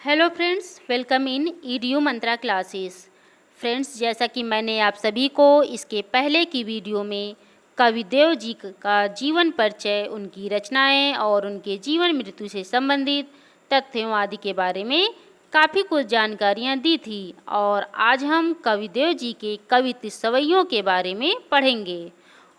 Hello friends, welcome in EDU Mantra classes. Friends, जैसा कि मैंने आप सभी को इसके पहले की वीडियो में कविदेव जी का जीवन परिचय, उनकी रचनाएं और उनके जीवन मृत्यु से संबंधित तथ्यों आदि के बारे में काफ़ी कुछ जानकारियां दी थी। और आज हम कविदेव जी के कवित्त सवैयों के बारे में पढ़ेंगे।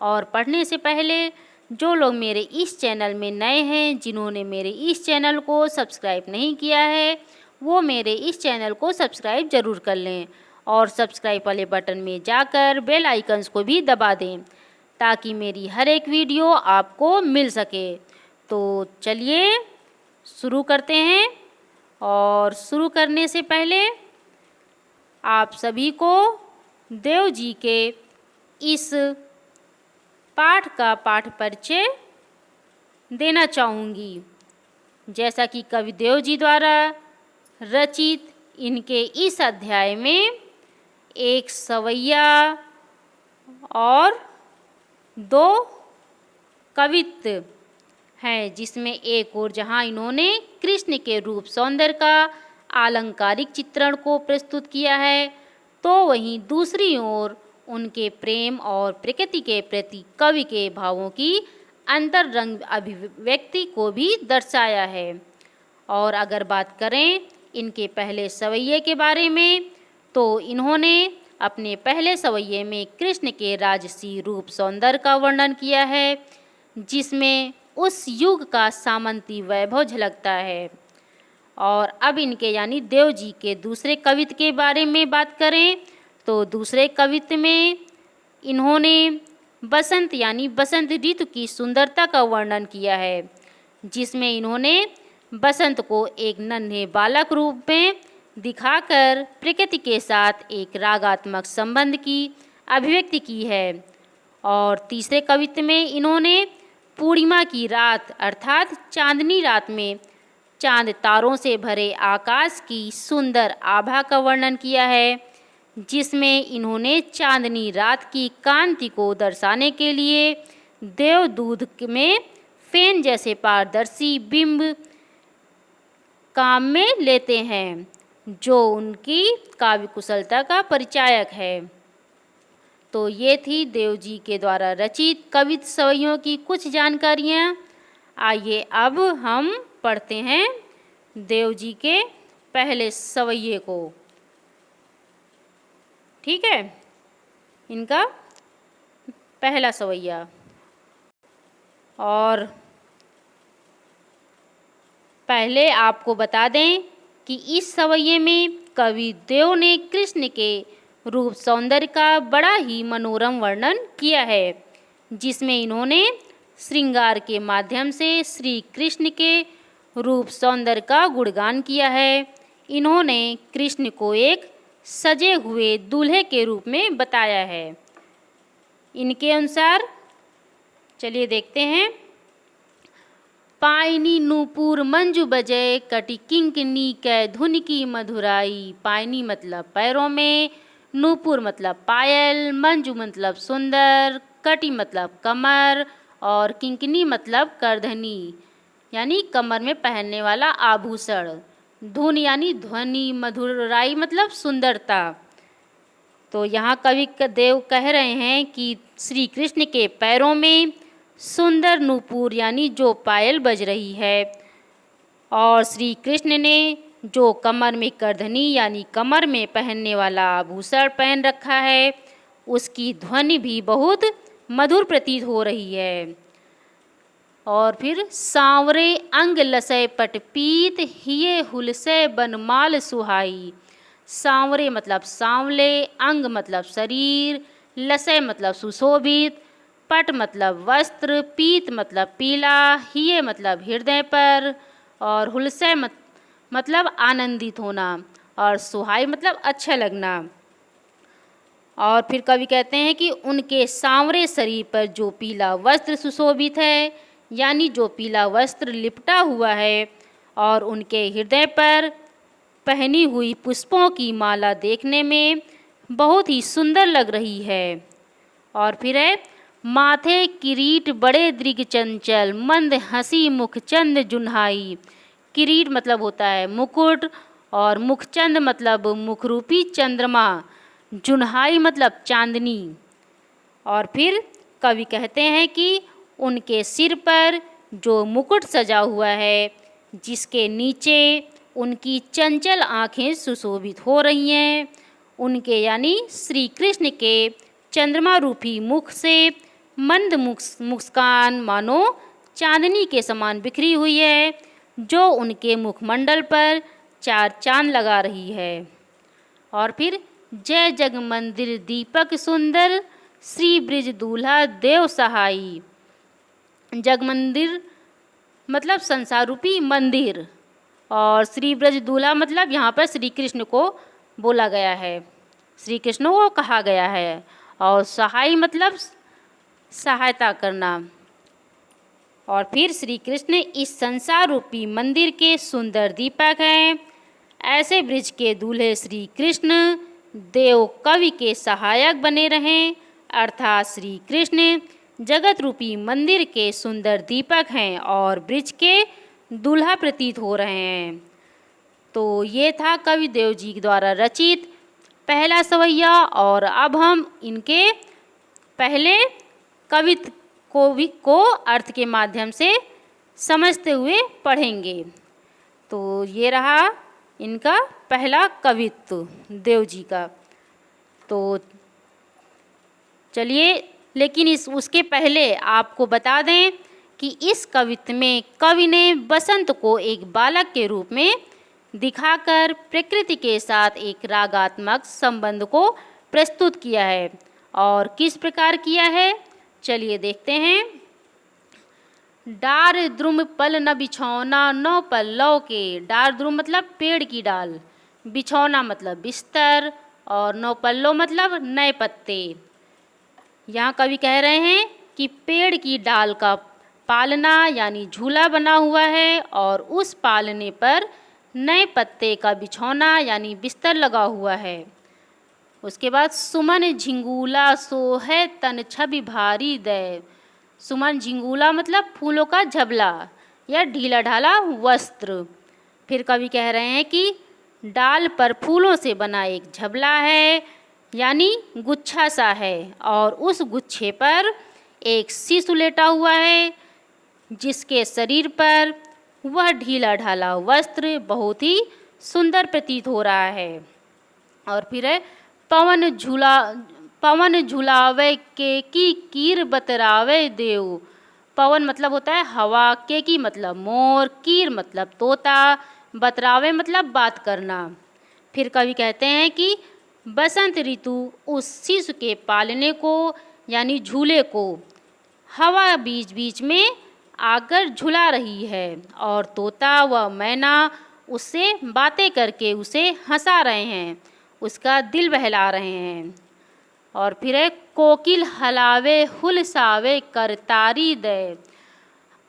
और पढ़ने से पहले जो लोग मेरे इस चैनल में नए हैं, जिन्होंने मेरे इस चैनल को सब्सक्राइब नहीं किया है, वो मेरे इस चैनल को सब्सक्राइब ज़रूर कर लें और सब्सक्राइब वाले बटन में जाकर बेल आइकन्स को भी दबा दें ताकि मेरी हर एक वीडियो आपको मिल सके। तो चलिए शुरू करते हैं। और शुरू करने से पहले आप सभी को देव जी के इस पाठ का पाठ परिचय देना चाहूँगी। जैसा कि कविदेव जी द्वारा रचित इनके इस अध्याय में एक सवैया और दो कवित्त हैं, जिसमें एक और जहाँ इन्होंने कृष्ण के रूप सौंदर्य का आलंकारिक चित्रण को प्रस्तुत किया है, तो वहीं दूसरी ओर उनके प्रेम और प्रकृति के प्रति कवि के भावों की अंतरंग अभिव्यक्ति को भी दर्शाया है। और अगर बात करें इनके पहले सवैये के बारे में, तो इन्होंने अपने पहले सवैये में कृष्ण के राजसी रूप सौंदर्य का वर्णन किया है, जिसमें उस युग का सामंती वैभव झलकता है। और अब इनके यानी देव जी के दूसरे कवित्त के बारे में बात करें, तो दूसरे कवित्त में इन्होंने बसंत यानी बसंत ऋतु की सुंदरता का वर्णन किया है, जिसमें इन्होंने बसंत को एक नन्हे बालक रूप में दिखाकर प्रकृति के साथ एक रागात्मक संबंध की अभिव्यक्ति की है। और तीसरे कवित्त में इन्होंने पूर्णिमा की रात अर्थात चांदनी रात में चांद तारों से भरे आकाश की सुंदर आभा का वर्णन किया है, जिसमें इन्होंने चांदनी रात की कांति को दर्शाने के लिए देवदूत में फेन जैसे पारदर्शी बिंब काम में लेते हैं, जो उनकी काव्य कुशलता का परिचायक है। तो ये थी देव जी के द्वारा रचित कवित्त सवैयों की कुछ जानकारियाँ। आइए अब हम पढ़ते हैं देव जी के पहले सवैये को। ठीक है, इनका पहला सवैया। और पहले आपको बता दें कि इस सवैये में कवि देव ने कृष्ण के रूप सौंदर्य का बड़ा ही मनोरम वर्णन किया है, जिसमें इन्होंने श्रृंगार के माध्यम से श्री कृष्ण के रूप सौंदर्य का गुणगान किया है। इन्होंने कृष्ण को एक सजे हुए दूल्हे के रूप में बताया है। इनके अनुसार चलिए देखते हैं। पायनी नूपुर मंजू बजे कटी किंकिनी कै धुन की मधुराई। पायनी मतलब पैरों में, नूपुर मतलब पायल, मंजू मतलब सुंदर, कटी मतलब कमर और किंकिनी मतलब करधनी यानी कमर में पहनने वाला आभूषण। धुन यानी ध्वनि, मधुराई मतलब सुंदरता। तो यहाँ कवि देव कह रहे हैं कि श्री कृष्ण के पैरों में सुंदर नूपुर यानी जो पायल बज रही है, और श्री कृष्ण ने जो कमर में करधनी यानी कमर में पहनने वाला आभूषण पहन रखा है, उसकी ध्वनि भी बहुत मधुर प्रतीत हो रही है। और फिर सांवरे अंग लसय पटपीत हिये हुलसय बनमाल सुहाई। सांवरे मतलब सांवले, अंग मतलब शरीर, लसय मतलब सुशोभित, पट मतलब वस्त्र, पीत मतलब पीला, हिये मतलब हृदय पर, और हुलसय मतलब आनंदित होना, और सुहाई मतलब अच्छा लगना। और फिर कवि कहते हैं कि उनके सांवरे शरीर पर जो पीला वस्त्र सुशोभित है, यानी जो पीला वस्त्र लिपटा हुआ है, और उनके हृदय पर पहनी हुई पुष्पों की माला देखने में बहुत ही सुंदर लग रही है। और फिर है माथे किरीट बड़े दृग चंचल मंद हंसी मुख चंद जुन्हाई। किरीट मतलब होता है मुकुट, और मुखचंद मतलब मुखरूपी चंद्रमा, जुन्हाई मतलब चांदनी। और फिर कवि कहते हैं कि उनके सिर पर जो मुकुट सजा हुआ है, जिसके नीचे उनकी चंचल आँखें सुशोभित हो रही हैं, उनके यानी श्री कृष्ण के चंद्रमा रूपी मुख से मंद मुस्कान मानो चांदनी के समान बिखरी हुई है, जो उनके मुखमंडल पर चार चांद लगा रही है। और फिर जय जग मंदिर दीपक सुंदर, श्री ब्रिज दूल्हा देव सहाई। जग मंदिर मतलब संसार रूपी मंदिर, और श्री ब्रज दूल्हा मतलब यहाँ पर श्री कृष्ण को बोला गया है, श्री कृष्ण को कहा गया है। और सहाय मतलब सहायता करना। और फिर श्री कृष्ण इस संसार रूपी मंदिर के सुंदर दीपक हैं। ऐसे ब्रिज के दूल्हे श्री कृष्ण देव कवि के सहायक बने रहें, अर्थात श्री कृष्ण जगत रूपी मंदिर के सुंदर दीपक हैं और ब्रिज के दूल्हा प्रतीत हो रहे हैं। तो ये था कवि देव जी द्वारा रचित पहला सवैया। और अब हम इनके पहले कवित्व को अर्थ के माध्यम से समझते हुए पढ़ेंगे। तो ये रहा इनका पहला कवित्व देव जी का। तो चलिए, लेकिन उसके पहले आपको बता दें कि इस कवित्व में कवि ने बसंत को एक बालक के रूप में दिखाकर प्रकृति के साथ एक रागात्मक संबंध को प्रस्तुत किया है। और किस प्रकार किया है, चलिए देखते हैं। डार द्रुम पल न बिछौना नौ पल्लव के। डार द्रुम मतलब पेड़ की डाल, बिछौना मतलब बिस्तर, और नौ पल्लव मतलब नए पत्ते। यहाँ कवि कह रहे हैं कि पेड़ की डाल का पालना यानी झूला बना हुआ है, और उस पालने पर नए पत्ते का बिछौना यानी बिस्तर लगा हुआ है। उसके बाद सुमन झिंगूला सोहे तन छवि भारी दे। सुमन झिंगूला मतलब फूलों का झबला या ढीला ढाला वस्त्र। फिर कवि कह रहे हैं कि डाल पर फूलों से बना एक झबला है यानी गुच्छा सा है, और उस गुच्छे पर एक शिशु लेटा हुआ है, जिसके शरीर पर वह ढीला ढाला वस्त्र बहुत ही सुंदर प्रतीत हो रहा है। और फिर है पवन झुलावे के की कीर बतरावे देव। पवन मतलब होता है हवा, के की मतलब मोर, कीर मतलब तोता, बतरावे मतलब बात करना। फिर कवि कहते हैं कि बसंत ऋतु उस शिशु के पालने को यानी झूले को हवा बीच बीच में आकर झुला रही है, और तोता व मैना उससे बातें करके उसे हंसा रहे हैं, उसका दिल बहला रहे हैं। और फिर है कोकिल हलावे हुलसावे करतारी दे।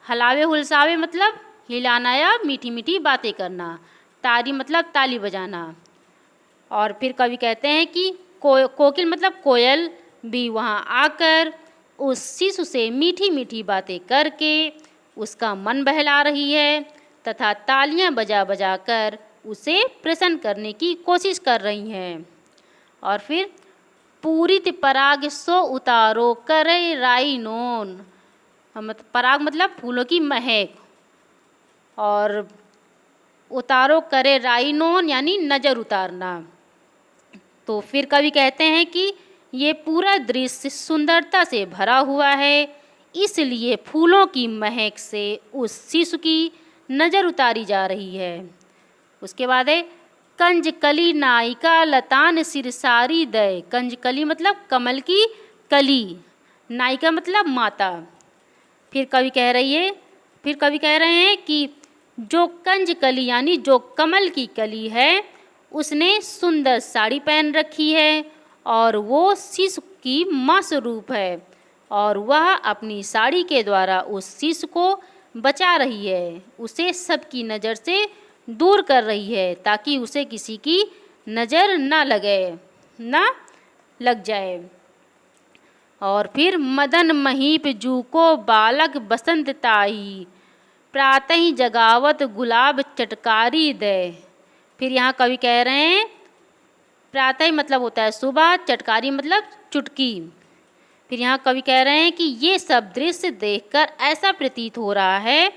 हलावे हुलसावे मतलब हिलाना या मीठी मीठी बातें करना, तारी मतलब ताली बजाना। और फिर कवि कहते हैं कि कोकिल मतलब कोयल भी वहाँ आकर उस शिशु से मीठी मीठी बातें करके उसका मन बहला रही है, तथा तालियां बजा बजा कर उसे प्रसन्न करने की कोशिश कर रही हैं। और फिर पूरित पराग सो उतारो करे राई नोन। पराग मतलब फूलों की महक, और उतारो करे राई नोन यानी नज़र उतारना। तो फिर कवि कहते हैं कि ये पूरा दृश्य सुंदरता से भरा हुआ है, इसलिए फूलों की महक से उस शिशु की नज़र उतारी जा रही है। उसके बाद है कंजकली नायिका लतान सिरसारी दय। कंजकली मतलब कमल की कली, नायिका मतलब माता। फिर कवि कह रहे हैं कि जो कंजकली यानी जो कमल की कली है, उसने सुंदर साड़ी पहन रखी है, और वो शिशु की माँ स्वरूप है, और वह अपनी साड़ी के द्वारा उस शिशु को बचा रही है, उसे सबकी नज़र से दूर कर रही है, ताकि उसे किसी की नज़र ना लग जाए। और फिर मदन महीप जू को बालक बसंत ताई, प्रातः जगावत गुलाब चटकारी दे। फिर यहाँ कवि कह रहे हैं प्रातः मतलब होता है सुबह, चटकारी मतलब चुटकी। फिर यहाँ कवि कह रहे हैं कि ये सब दृश्य देखकर ऐसा प्रतीत हो रहा है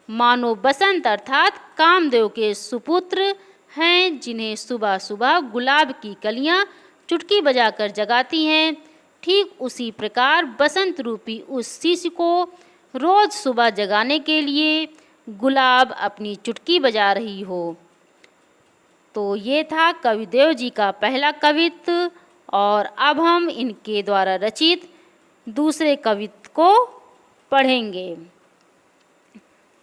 मानो बसंत अर्थात कामदेव के सुपुत्र हैं, जिन्हें सुबह सुबह गुलाब की कलियां चुटकी बजाकर जगाती हैं। ठीक उसी प्रकार बसंत रूपी उस शिशु को रोज सुबह जगाने के लिए गुलाब अपनी चुटकी बजा रही हो। तो ये था कविदेव जी का पहला कवित्व, और अब हम इनके द्वारा रचित दूसरे कवित्व को पढ़ेंगे।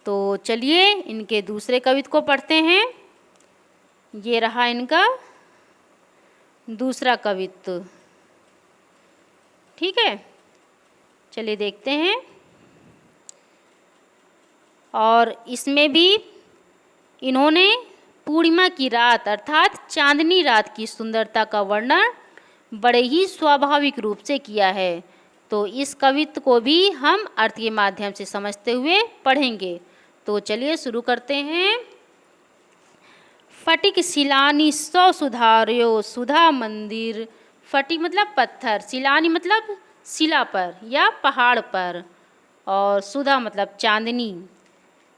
तो चलिए इनके दूसरे कवित्व को पढ़ते हैं। ये रहा इनका दूसरा कवित्व, ठीक है, चलिए देखते हैं। और इसमें भी इन्होंने पूर्णिमा की रात अर्थात चांदनी रात की सुंदरता का वर्णन बड़े ही स्वाभाविक रूप से किया है। तो इस कवित्व को भी हम अर्थ के माध्यम से समझते हुए पढ़ेंगे। तो चलिए शुरू करते हैं। फटिक शिलानी सौ सुधार्यो सुधा मंदिर। फटिक मतलब पत्थर, शिलानी मतलब शिला पर या पहाड़ पर, और सुधा मतलब चांदनी।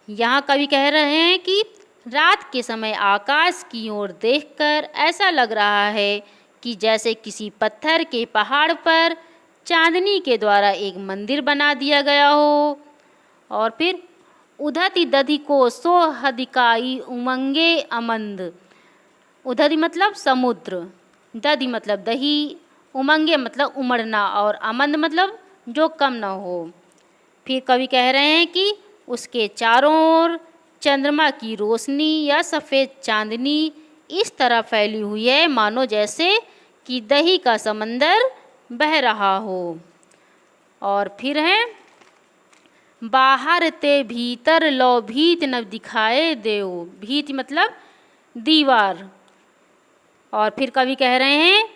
यहाँ कवि कह रहे हैं कि रात के समय आकाश की ओर देखकर ऐसा लग रहा है कि जैसे किसी पत्थर के पहाड़ पर चांदनी के द्वारा एक मंदिर बना दिया गया हो। और फिर उधति दधि को सो हदिकाई उमंगे अमंद। उधति मतलब समुद्र, दधि मतलब दही, उमंगे मतलब उमड़ना, और अमंद मतलब जो कम न हो। फिर कवि कह रहे हैं कि उसके चारों ओर चंद्रमा की रोशनी या सफ़ेद चांदनी इस तरह फैली हुई है मानो जैसे कि दही का समंदर बह रहा हो। और फिर है बाहर ते भीतर लो भीत न दिखाए देव। भीत मतलब दीवार। और फिर कवि कह रहे हैं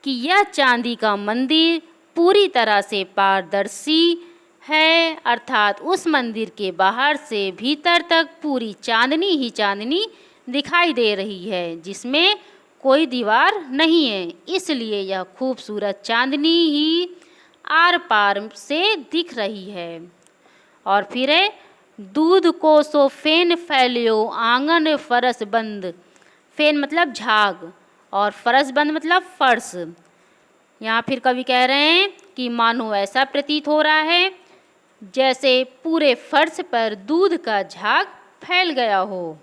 कि यह चांदी का मंदिर पूरी तरह से पारदर्शी है, अर्थात उस मंदिर के बाहर से भीतर तक पूरी चांदनी ही चांदनी दिखाई दे रही है, जिसमें कोई दीवार नहीं है। इसलिए यह खूबसूरत चांदनी ही आर पार से दिख रही है। और फिर है दूध को सो फेन फैलियो आंगन फरस बंद। फेन मतलब झाग और फरस बंद मतलब फर्श। यहाँ फिर कवि कह रहे हैं कि मानो ऐसा प्रतीत हो रहा है जैसे पूरे फर्श पर दूध का झाग फैल गया हो।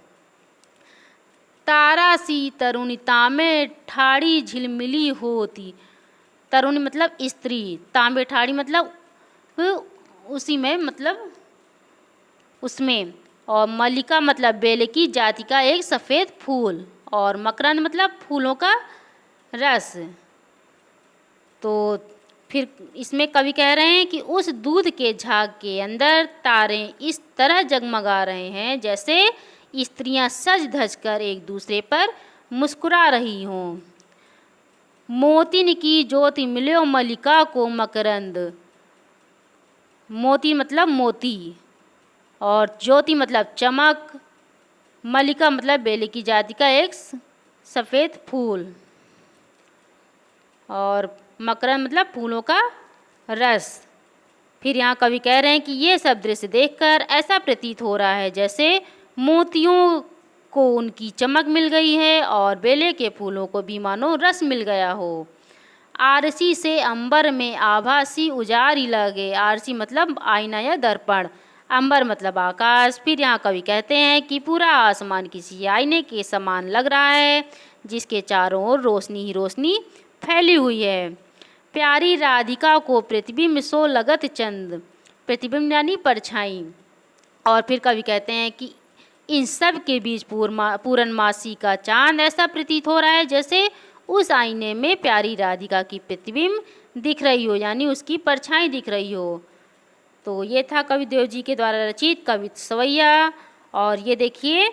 तारा सी तरुणिता में ठाड़ी झिलमिली होती। तरुणी मतलब स्त्री, तांबे ठाड़ी मतलब उसी में मतलब उसमें, और मल्लिका मतलब बेले की जाति का एक सफ़ेद फूल, और मकरंद मतलब फूलों का रस। तो फिर इसमें कवि कह रहे हैं कि उस दूध के झाग के अंदर तारे इस तरह जगमगा रहे हैं जैसे स्त्रियां सज धज कर एक दूसरे पर मुस्कुरा रही हों। मोतिन की ज्योति मिल्यो मल्लिका को मकरंद। मोती मतलब मोती, और ज्योति मतलब चमक, मल्लिका मतलब बेले की जाति का एक सफ़ेद फूल, और मकरंद मतलब फूलों का रस। फिर यहाँ कवि कह रहे हैं कि ये सब दृश्य देखकर ऐसा प्रतीत हो रहा है जैसे मोतियों को उनकी चमक मिल गई है और बेले के फूलों को भी मानो रस मिल गया हो। आरसी से अंबर में आभासी उजारी लगे। आरसी मतलब आईना या दर्पण, अंबर मतलब आकाश। फिर यहाँ कवि कहते हैं कि पूरा आसमान किसी आईने के समान लग रहा है जिसके चारों ओर रोशनी ही रोशनी फैली हुई है। प्यारी राधिका को प्रतिबिंब सो लगत चंद। प्रतिबिंब यानी परछाई। और फिर कवि कहते हैं कि इन सब के बीच पूर्णमासी का चांद ऐसा प्रतीत हो रहा है जैसे उस आईने में प्यारी राधिका की प्रतिबिंब दिख रही हो, यानी उसकी परछाई दिख रही हो। तो ये था कविदेव जी के द्वारा रचित कवित्व सवैया। और ये देखिए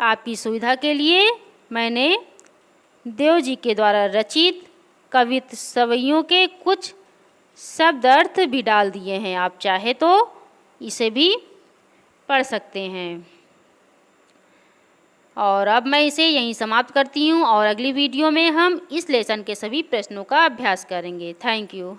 आपकी सुविधा के लिए मैंने देव जी के द्वारा रचित कवित्व सवैयों के कुछ शब्द अर्थ भी डाल दिए हैं। आप चाहे तो इसे भी पढ़ सकते हैं। और अब मैं इसे यहीं समाप्त करती हूँ और अगली वीडियो में हम इस लेसन के सभी प्रश्नों का अभ्यास करेंगे। Thank you.